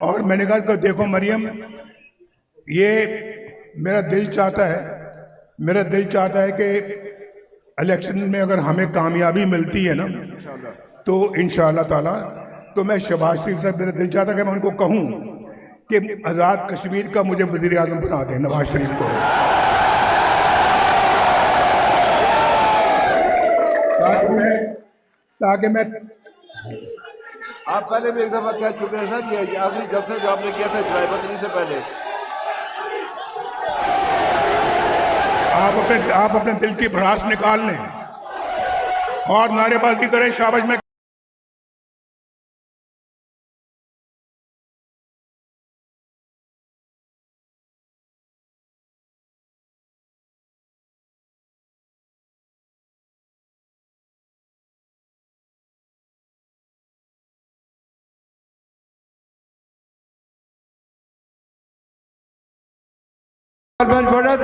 और मैंने कहा कि देखो मरियम, ये मेरा दिल चाहता है मेरा दिल चाहता है कि इलेक्शन में अगर हमें कामयाबी मिलती है ना, तो इंशाअल्लाह ताला, तो मैं शहबाज शरीफ साहब, मेरा दिल चाहता है कि मैं उनको कहूं कि आज़ाद कश्मीर का मुझे वज़ीर आज़म बना दें, नवाज शरीफ को, ताकि मैं आप पहले भी एक दफा कह चुके हैं सर, ये आखिरी जलसा जो आपने किया था चुनाव से पहले। आप अपने दिल की भड़ास निकाल लें और नारेबाजी करें, शाबाश। मैं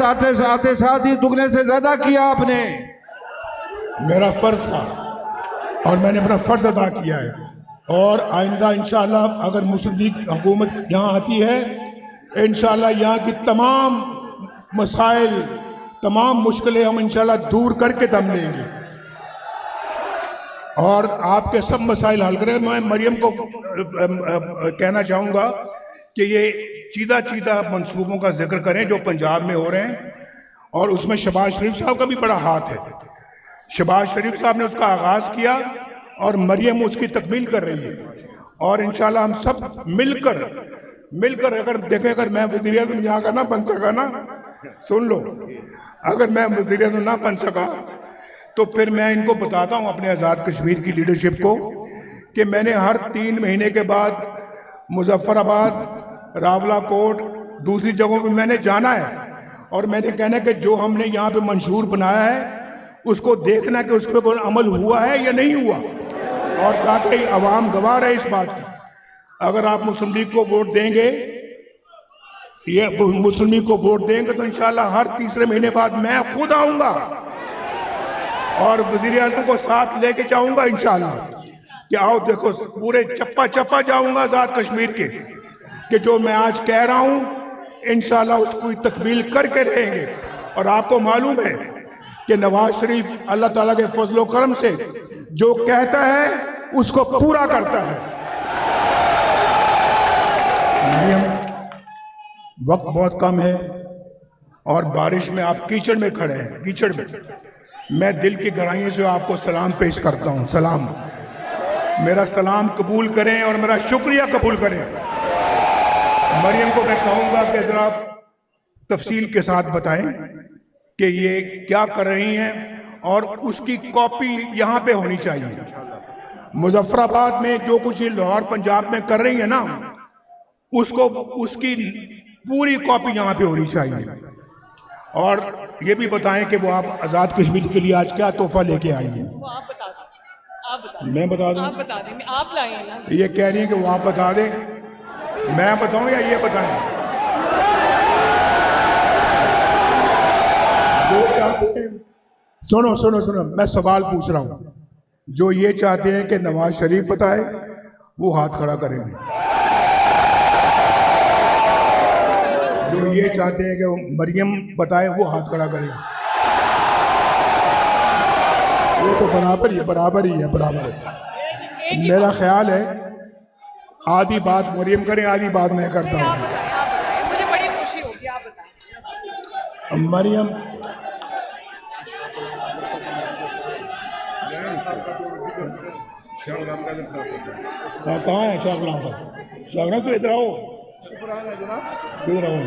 आते साथ ही दुगने से ज्यादा किया आपने। मेरा फर्ज था और मैंने अपना फर्ज अदा किया है। और आइंदा इंशाअल्लाह अगर मुस्लिम लीग हुकूमत यहाँ आती है, इंशाअल्लाह यहाँ की तमाम मसाइल, तमाम मुश्किलें हम इंशाअल्लाह दूर करके दम लेंगे और आपके सब मसाइल हल करें। मैं मरियम को कहना चाहूँगा कि ये चीदा चीदा मंसूबों का जिक्र करें जो पंजाब में हो रहे हैं, और उसमें शहबाज शरीफ साहब का भी बड़ा हाथ है। शहबाज शरीफ साहब ने उसका आगाज किया और मरियम उसकी तकमील कर रही है। और इंशाल्लाह हम सब मिलकर अगर देखें, अगर मैं वज़ीर आज़म यहाँ का ना बन सका ना, सुन लो, अगर मैं वज़ीर आज़म ना बन सका तो फिर मैं इनको बताता हूँ, अपने आज़ाद कश्मीर की लीडरशिप को, कि मैंने हर 3 महीने के बाद मुजफ्फराबाद, रावलाकोट, दूसरी जगहों पे मैंने जाना है और मैंने कहना कि जो हमने यहाँ पे मंशूर बनाया है उसको देखना कि उस पर कोई अमल हुआ है या नहीं हुआ, और ताकि अवाम गवाह रहे इस बात की। अगर आप मुस्लिम लीग को वोट देंगे, ये मुस्लिम लीग को वोट देंगे, तो इंशाल्लाह हर तीसरे महीने बाद मैं खुद आऊंगा और वज़ीर आज़म को साथ लेके जाऊंगा इंशाल्लाह, कि आओ देखो, पूरे चप्पा चप्पा जाऊंगा आज़ाद कश्मीर के, कि जो मैं आज कह रहा हूं इंशाल्लाह उसको तकमील करके रहेंगे। और आपको मालूम है कि नवाज शरीफ अल्लाह ताला के फजलो करम से जो कहता है उसको पूरा करता है। वक्त बहुत कम है और बारिश में आप कीचड़ में खड़े हैं, कीचड़ में। मैं दिल की गहराइयों से आपको सलाम पेश करता हूं। सलाम, मेरा सलाम कबूल करें और मेरा शुक्रिया कबूल करें। मरियम को मैं कहूंगा कि जरा तफसील के साथ बताएं कि ये क्या कर रही हैं, और उसकी कॉपी यहां पे होनी चाहिए। मुजफ्फराबाद में जो कुछ ये लाहौर पंजाब में कर रही है ना, उसको, उसकी पूरी कॉपी यहां पे होनी चाहिए। और ये भी बताएं कि वो आप आज़ाद कश्मीर के लिए आज क्या तोहफा लेके आई हैं। मैं बता दूं? आप बता दें, आप लाए हैं ना। ये कह रही है कि वो आप बता दें, मैं बताऊं या ये बताएं? जो चाहते हैं, सुनो सुनो सुनो, मैं सवाल पूछ रहा हूं। जो ये चाहते हैं कि नवाज शरीफ बताए, वो हाथ खड़ा करें। जो ये चाहते हैं कि मरियम बताए, वो हाथ खड़ा करें। ये तो बराबर ही है, बराबर ही है, बराबर है। मेरा ख्याल है आधी बात मरियम करें, आधी बात मैं करता हूँ। मुझे बड़ी खुशी होगी, आप बताएं। मरियम, कहाँ है चाकलाम का? चाकलाम तो इधर आओ, इधर आओ।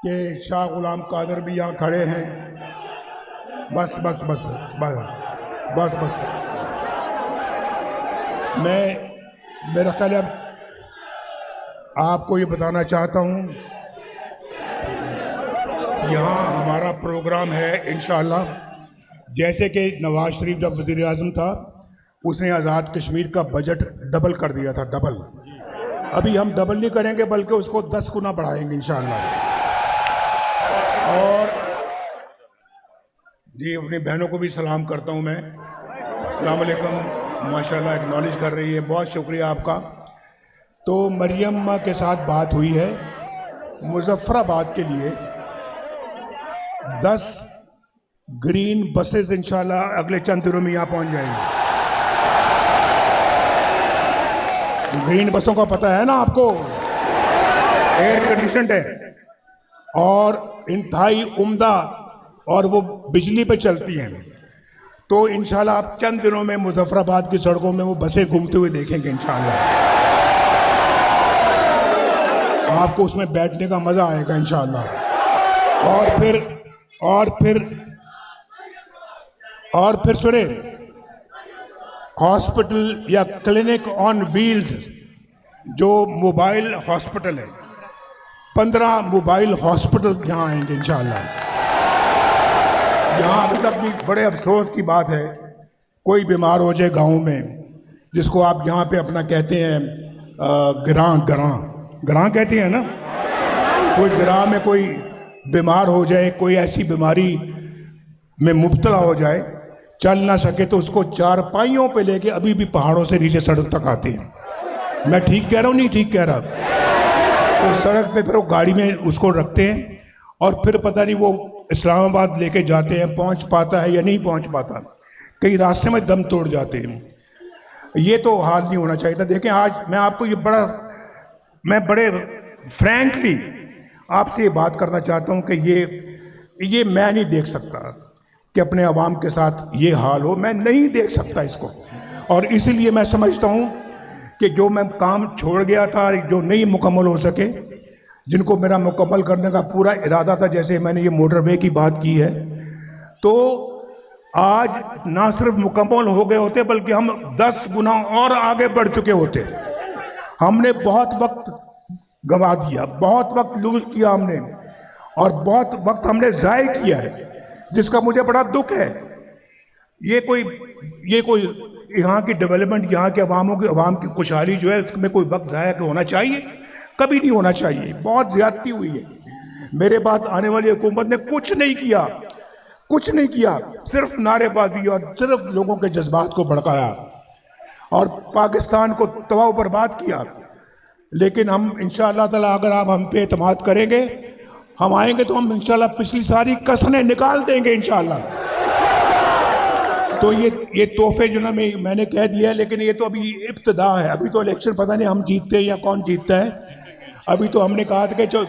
कि शाह गुलाम कादर भी यहाँ खड़े हैं। बस बस बस बस बस बस मेरा ख्याल है अब आपको ये बताना चाहता हूँ, यहाँ हमारा प्रोग्राम है इंशाअल्लाह। जैसे कि नवाज शरीफ जब वज़ीर आज़म था, उसने आज़ाद कश्मीर का बजट डबल कर दिया था, डबल। अभी हम डबल नहीं करेंगे बल्कि उसको 10 गुना बढ़ाएंगे इंशाअल्लाह। और जी अपनी बहनों को भी सलाम करता हूँ मैं। अस्सलाम वालेकुम, माशाल्लाह एक्नॉलेज कर रही है, बहुत शुक्रिया आपका। तो मरियम माँ के साथ बात हुई है, मुजफ्फराबाद के लिए 10 ग्रीन बसेस इंशाल्लाह अगले चंद दिनों में यहाँ पहुँच जाएंगी। ग्रीन बसों का पता है ना आपको, एयर कंडीशनड है और इंतहाई उम्दा, और वो बिजली पे चलती हैं। तो इंशाल्लाह आप चंद दिनों में मुजफ्फराबाद की सड़कों में वो बसें घूमते हुए देखेंगे इंशाल्लाह। आपको उसमें बैठने का मजा आएगा इंशाल्लाह। और फिर सुने, हॉस्पिटल या क्लिनिक ऑन व्हील्स, जो मोबाइल हॉस्पिटल है, 15 मोबाइल हॉस्पिटल यहाँ आएंगे इंशाल्लाह। यहाँ मतलब भी बड़े अफसोस की बात है, कोई बीमार हो जाए गाँव में, जिसको आप यहाँ पे अपना कहते हैं ग्रां कहते हैं ना, कोई ग्रां में कोई बीमार हो जाए, कोई ऐसी बीमारी में मुब्तला हो जाए, चल ना सके, तो उसको चारपाइयों पे लेके अभी भी पहाड़ों से नीचे सड़क तक आते हैं। मैं ठीक कह रहा हूँ नहीं ठीक कह रहा? तो सड़क पे फिर वो गाड़ी में उसको रखते हैं और फिर पता नहीं वो इस्लामाबाद लेके जाते हैं, पहुंच पाता है या नहीं पहुंच पाता, कई रास्ते में दम तोड़ जाते हैं। ये तो हाल नहीं होना चाहिए था। देखें आज मैं आपको मैं बड़े फ्रैंकली आपसे ये बात करना चाहता हूँ कि ये मैं नहीं देख सकता कि अपने अवाम के साथ ये हाल हो, मैं नहीं देख सकता इसको। और इसीलिए मैं समझता हूँ कि जो मैं काम छोड़ गया था, जो नहीं मुकम्मल हो सके, जिनको मेरा मुकम्मल करने का पूरा इरादा था, जैसे मैंने ये मोटरवे की बात की है, तो आज ना सिर्फ मुकम्मल हो गए होते बल्कि हम 10 गुना और आगे बढ़ चुके होते। हमने बहुत वक्त गंवा दिया, बहुत वक्त लूज किया हमने, और बहुत वक्त हमने ज़ाय किया है, जिसका मुझे बड़ा दुख है। ये कोई यहाँ की डेवलपमेंट, यहाँ के अवाम की खुशहाली जो है, उसमें कोई वक्त ज़ाया होना चाहिए? कभी नहीं होना चाहिए। बहुत ज्यादती हुई है। मेरे बाद आने वाली हुकूमत ने कुछ नहीं किया, सिर्फ नारेबाजी और सिर्फ लोगों के जज्बात को भड़काया और पाकिस्तान को तबाह बर्बाद किया। लेकिन हम इंशाअल्लाह ताला, अगर आप हम पे एतमाद करेंगे, हम आएंगे तो हम इंशाअल्लाह पिछली सारी कसरें निकाल देंगे इंशाअल्लाह। तो ये तोहफे जो ना मैंने कह दिया है, लेकिन ये तो अभी इब्तिदा है। अभी तो इलेक्शन पता नहीं हम जीतते हैं या कौन जीतता है। अभी तो हमने कहा था कि जो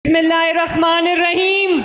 बिस्मिल्लाहिर्रहमानिर्रहीम।